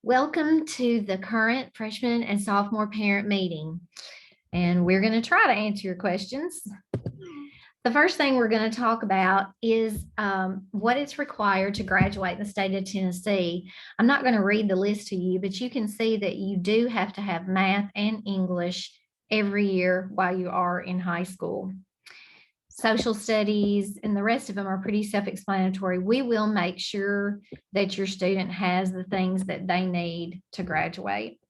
Welcome to the current freshman and sophomore parent meeting. And we're going to try to answer your questions. The first thing we're going to talk about is what is required to graduate in the state of Tennessee. I'm not going to read the list to you, but you can see that you do have to have math and English every year while you are in high school. Social studies and the rest of them are pretty self-explanatory. We will make sure that your student has the things that they need to graduate.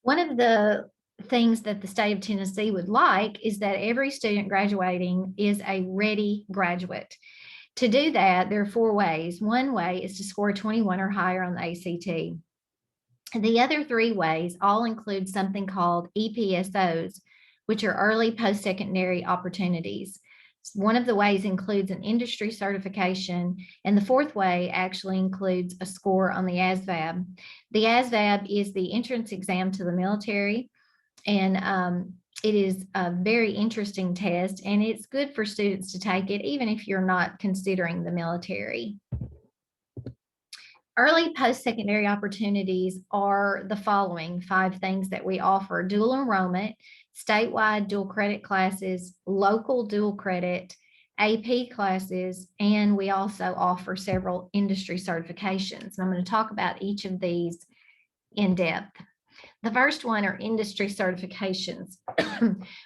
One of the things that the state of Tennessee would like is that every student graduating is a ready graduate. To do that, there are 4 ways. One way is to score 21 or higher on the ACT. The other 3 ways all include something called EPSOs, which are early post-secondary opportunities. One of the ways includes an industry certification, and the 4th way actually includes a score on the ASVAB. The ASVAB is the entrance exam to the military, and it is a very interesting test, and it's good for students to take it, even if you're not considering the military. Early post-secondary opportunities are the following 5 things that we offer: dual enrollment, statewide dual credit classes, local dual credit, AP classes, and we also offer several industry certifications. And I'm going to talk about each of these in depth. The first one are industry certifications.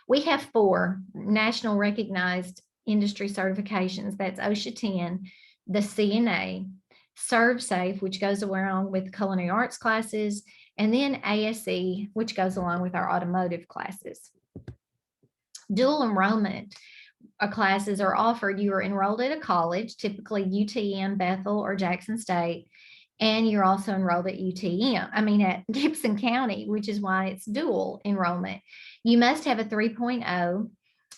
We have 4 national recognized industry certifications. That's OSHA 10, the CNA, ServSafe, which goes along with culinary arts classes, and then ASE, which goes along with our automotive classes. Dual enrollment classes are offered. You are enrolled at a college, typically UTM, Bethel, or Jackson State, and you're also enrolled at at Gibson County, which is why it's dual enrollment. You must have a 3.0.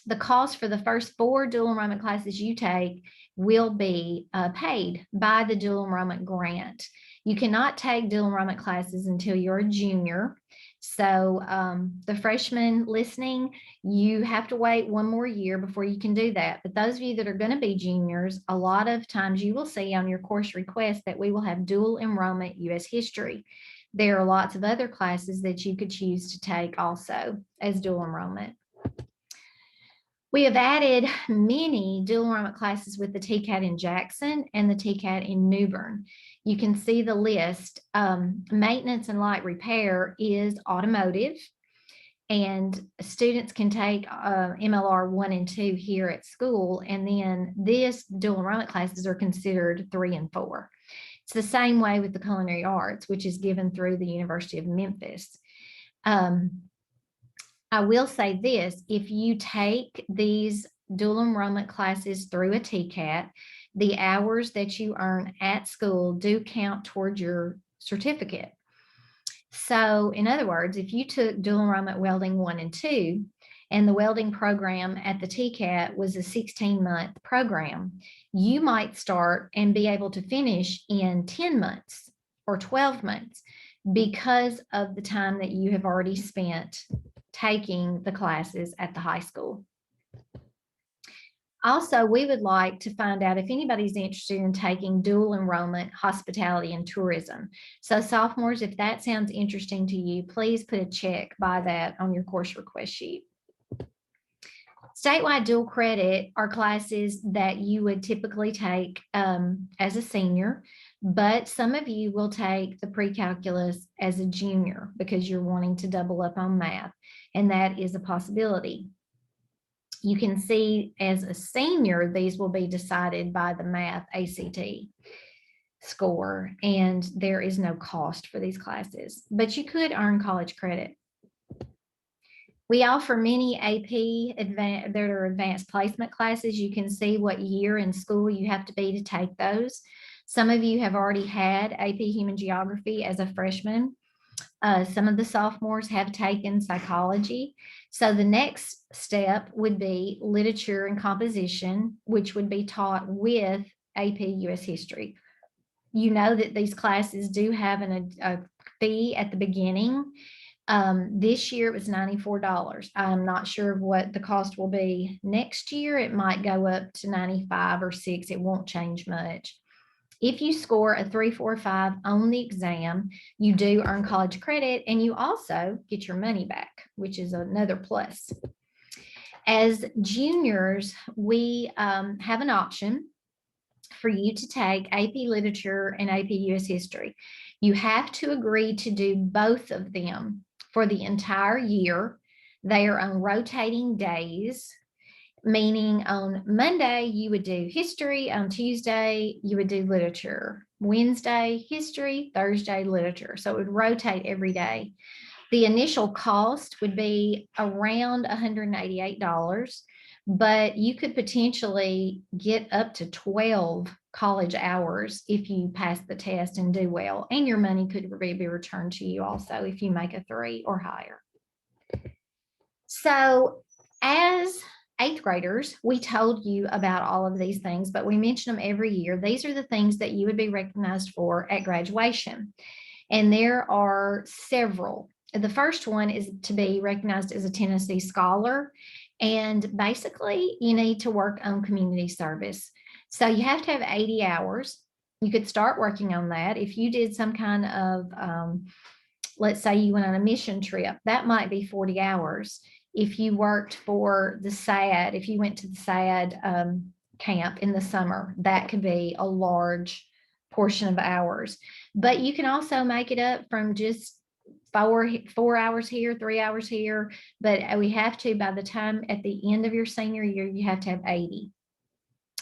The cost for the first 4 dual enrollment classes you take will be paid by the dual enrollment grant. You cannot take dual enrollment classes until you're a junior. So the freshmen listening, you have to wait 1 more year before you can do that. But those of you that are going to be juniors, a lot of times you will see on your course request that we will have dual enrollment U.S. history. There are lots of other classes that you could choose to take also as dual enrollment. We have added many dual enrollment classes with the TCAT in Jackson and the TCAT in New Bern. You can see the list. Maintenance and light repair is automotive, and students can take MLR 1 and 2 here at school, and then this dual enrollment classes are considered 3 and 4. It's the same way with the culinary arts, which is given through the University of Memphis. I will say this: if you take these dual enrollment classes through a TCAT, the hours that you earn at school do count toward your certificate. So in other words, if you took dual enrollment welding 1 and 2, and the welding program at the TCAT was a 16-month program, you might start and be able to finish in 10 months or 12 months because of the time that you have already spent taking the classes at the high school. Also, we would like to find out if anybody's interested in taking dual enrollment hospitality and tourism. So sophomores, if that sounds interesting to you, please put a check by that on your course request sheet. Statewide dual credit are classes that you would typically take as a senior, but some of you will take the pre-calculus as a junior because you're wanting to double up on math, and that is a possibility. You can see as a senior, these will be decided by the math ACT score, and there is no cost for these classes, but you could earn college credit. We offer many AP that are advanced placement classes. You can see what year in school you have to be to take those. Some of you have already had AP Human Geography as a freshman. Some of the sophomores have taken psychology. So the next step would be literature and composition, which would be taught with AP US History. You know that these classes do have a fee at the beginning. This year it was $94. I'm not sure what the cost will be next year. It might go up to $95 or $6. It won't change much. If you score a 3.45 on the exam, you do earn college credit, and you also get your money back, which is another plus. As juniors, we have an option for you to take AP Literature and AP US History. You have to agree to do both of them for the entire year. They are on rotating days, meaning on Monday, you would do history. On Tuesday, you would do literature. Wednesday, history. Thursday, literature. So it would rotate every day. The initial cost would be around $188, but you could potentially get up to 12 college hours if you pass the test and do well, and your money could be returned to you also if you make a 3 or higher. So as eighth graders, we told you about all of these things, but we mention them every year. These are the things that you would be recognized for at graduation, and there are several. The first one is to be recognized as a Tennessee Scholar. And basically, you need to work on community service. So you have to have 80 hours. You could start working on that. If you did some kind of, let's say you went on a mission trip, that might be 40 hours. If you worked for the SAD, if you went to the SAD camp in the summer, that could be a large portion of hours. But you can also make it up from just 4 hours here, 3 hours here, but we have to, by the time at the end of your senior year, you have to have 80.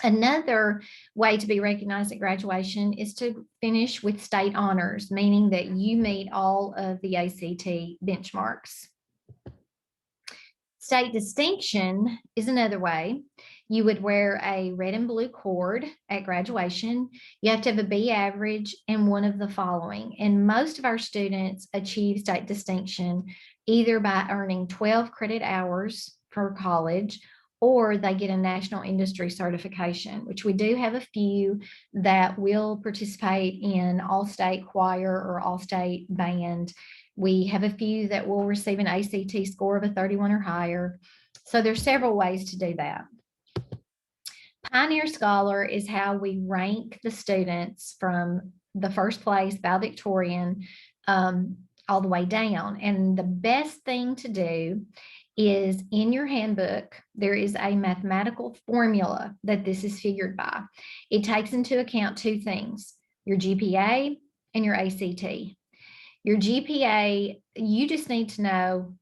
Another way to be recognized at graduation is to finish with state honors, meaning that you meet all of the ACT benchmarks. State distinction is another way. You would wear a red and blue cord at graduation. You have to have a B average and one of the following. And most of our students achieve state distinction either by earning 12 credit hours for college, or they get a national industry certification, which we do have a few that will participate in all-state choir or all-state band. We have a few that will receive an ACT score of a 31 or higher. So there's several ways to do that. Pioneer Scholar is how we rank the students from the first place, valedictorian, all the way down. And the best thing to do is in your handbook, there is a mathematical formula that this is figured by. It takes into account two things, your GPA and your ACT. Your GPA, you just need to know,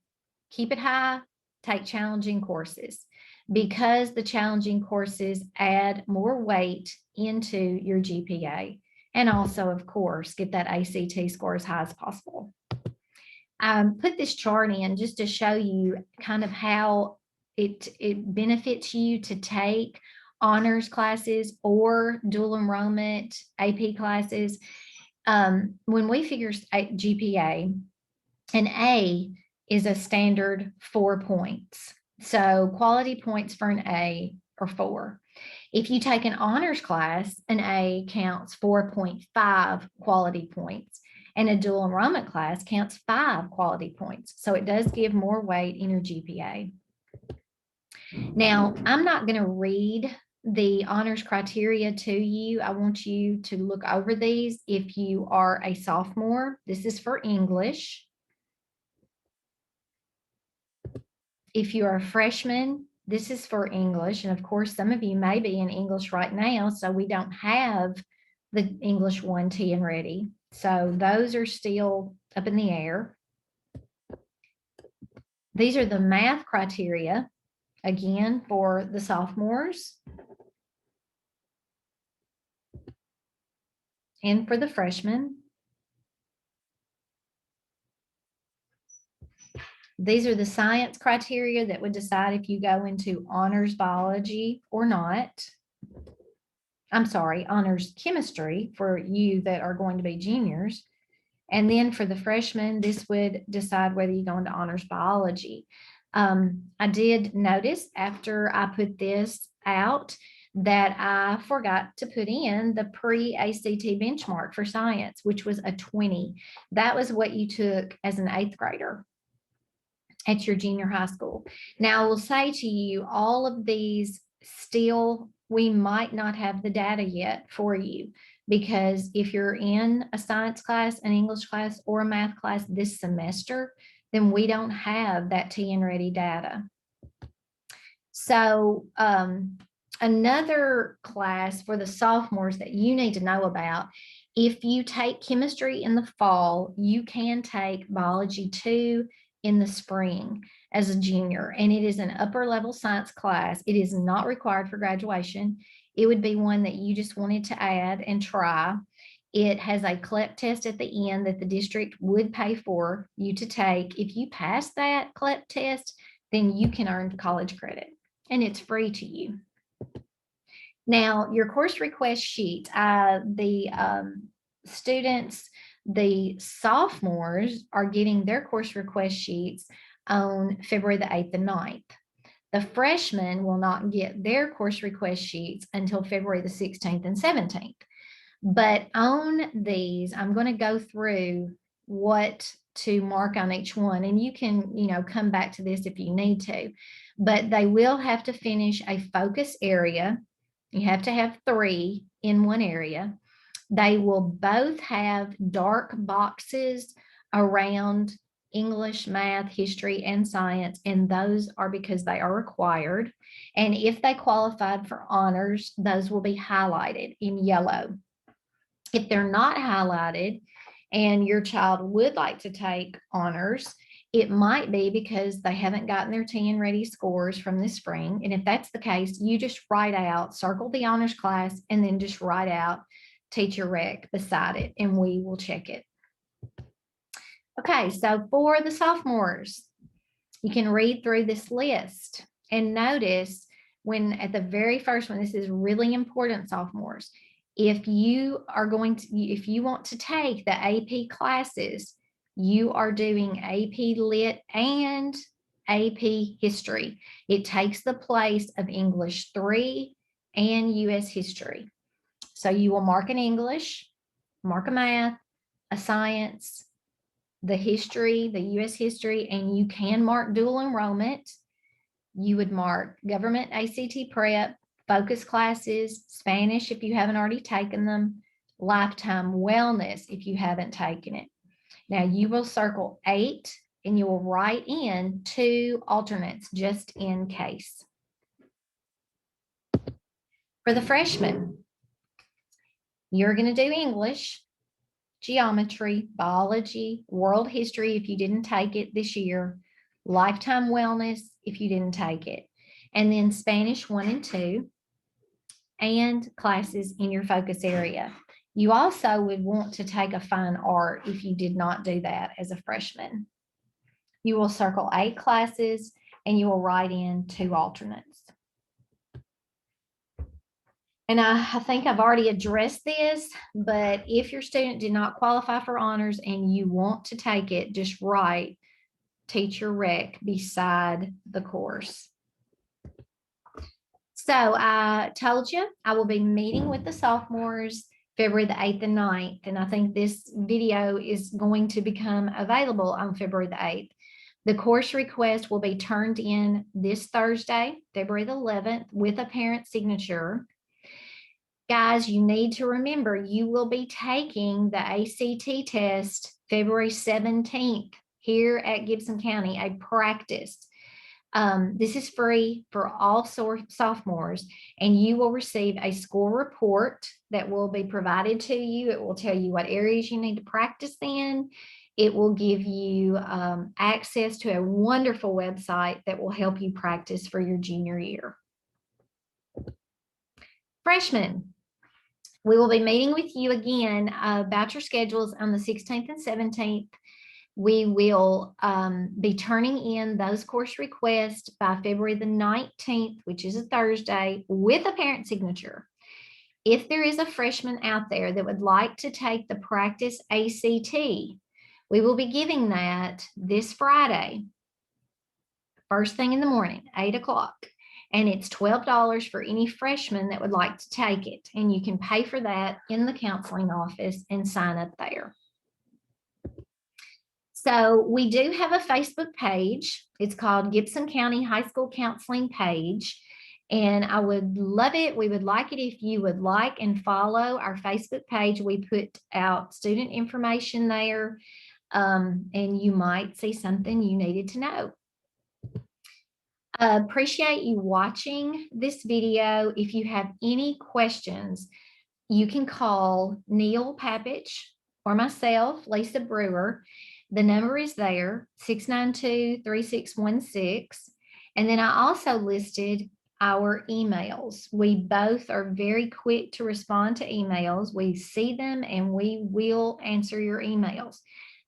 keep it high, take challenging courses, because the challenging courses add more weight into your GPA. And also, of course, get that ACT score as high as possible. Put this chart in just to show you kind of how it benefits you to take honors classes or dual enrollment AP classes. When we figure GPA, an A is a standard 4 points. So quality points for an A are 4. If you take an honors class, an A counts 4.5 quality points, and a dual enrollment class counts 5 quality points. So it does give more weight in your GPA. Now, I'm not going to read the honors criteria to you. I want you to look over these. If you are a sophomore, this is for English. If you are a freshman, this is for English. And of course, some of you may be in English right now, so we don't have the English 110 ready. So those are still up in the air. These are the math criteria, again, for the sophomores and for the freshmen. These are the science criteria that would decide if you go into honors biology or not. I'm sorry, honors chemistry for you that are going to be juniors. And then for the freshmen, this would decide whether you go into honors biology. I did notice after I put this out that I forgot to put in the pre-ACT benchmark for science, which was a 20. That was what you took as an 8th grader at your junior high school. Now, I will say to you, all of these still we might not have the data yet for you, because if you're in a science class, an English class, or a math class this semester, then we don't have that TN Ready data. So another class for the sophomores that you need to know about, if you take chemistry in the fall, you can take biology 2 in the spring as a junior, and it is an upper level science class. It is not required for graduation. It would be one that you just wanted to add and try. It has a CLEP test at the end that the district would pay for you to take. If you pass that CLEP test, then you can earn college credit, and it's free to you. Now, your course request sheet, the students, the sophomores are getting their course request sheets on February the 8th and 9th. The freshmen will not get their course request sheets until February the 16th and 17th. But on these, I'm going to go through what to mark on each one, and you can, come back to this if you need to, but they will have to finish a focus area. You have to have 3 in one area. They will both have dark boxes around English, math, history, and science, and those are because they are required. And if they qualified for honors, those will be highlighted in yellow. If they're not highlighted and your child would like to take honors, it might be because they haven't gotten their TN Ready scores from this spring. And if that's the case, you just write out, circle the honors class, and then just write out teacher rec beside it, and we will check it. Okay, so for the sophomores, you can read through this list and notice when at the very first one, this is really important, sophomores. If you want to take the AP classes, you are doing AP Lit and AP History. It takes the place of English 3 and US History. So you will mark an English, mark a math, a science, the history, the US history, and you can mark dual enrollment. You would mark government ACT prep, focus classes, Spanish if you haven't already taken them, lifetime wellness if you haven't taken it. Now you will circle 8 and you will write in 2 alternates just in case. For the freshmen, you're going to do English, geometry, biology, world history if you didn't take it this year, lifetime wellness if you didn't take it, and then Spanish 1 and 2, and classes in your focus area. You also would want to take a fine art if you did not do that as a freshman. You will circle 8 classes and you will write in 2 alternates. And I think I've already addressed this, but if your student did not qualify for honors and you want to take it, just write teacher rec beside the course. So I told you I will be meeting with the sophomores February the 8th and 9th, and I think this video is going to become available on February the 8th. The course request will be turned in this Thursday, February the 11th, with a parent signature. Guys, you need to remember you will be taking the ACT test February 17th here at Gibson County, a practice. This is free for all sophomores, and you will receive a score report that will be provided to you. It will tell you what areas you need to practice in. It will give you access to a wonderful website that will help you practice for your junior year. Freshmen, we will be meeting with you again about your schedules on the 16th and 17th. We will be turning in those course requests by February the 19th, which is a Thursday, with a parent signature. If there is a freshman out there that would like to take the practice ACT, we will be giving that this Friday, first thing in the morning, 8 o'clock. And it's $12 for any freshman that would like to take it. And you can pay for that in the counseling office and sign up there. So we do have a Facebook page. It's called Gibson County High School Counseling Page. And I would love it. We would like it if you would like and follow our Facebook page. We put out student information there, and you might see something you needed to know. Appreciate you watching this video. If you have any questions, you can call Neil Papich or myself, Lisa Brewer. The number is there, 692-3616. And then I also listed our emails. We both are very quick to respond to emails. We see them and we will answer your emails.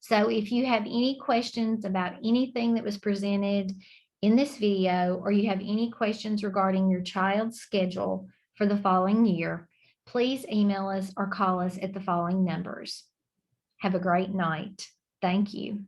So if you have any questions about anything that was presented in this video, or you have any questions regarding your child's schedule for the following year, please email us or call us at the following numbers. Have a great night. Thank you.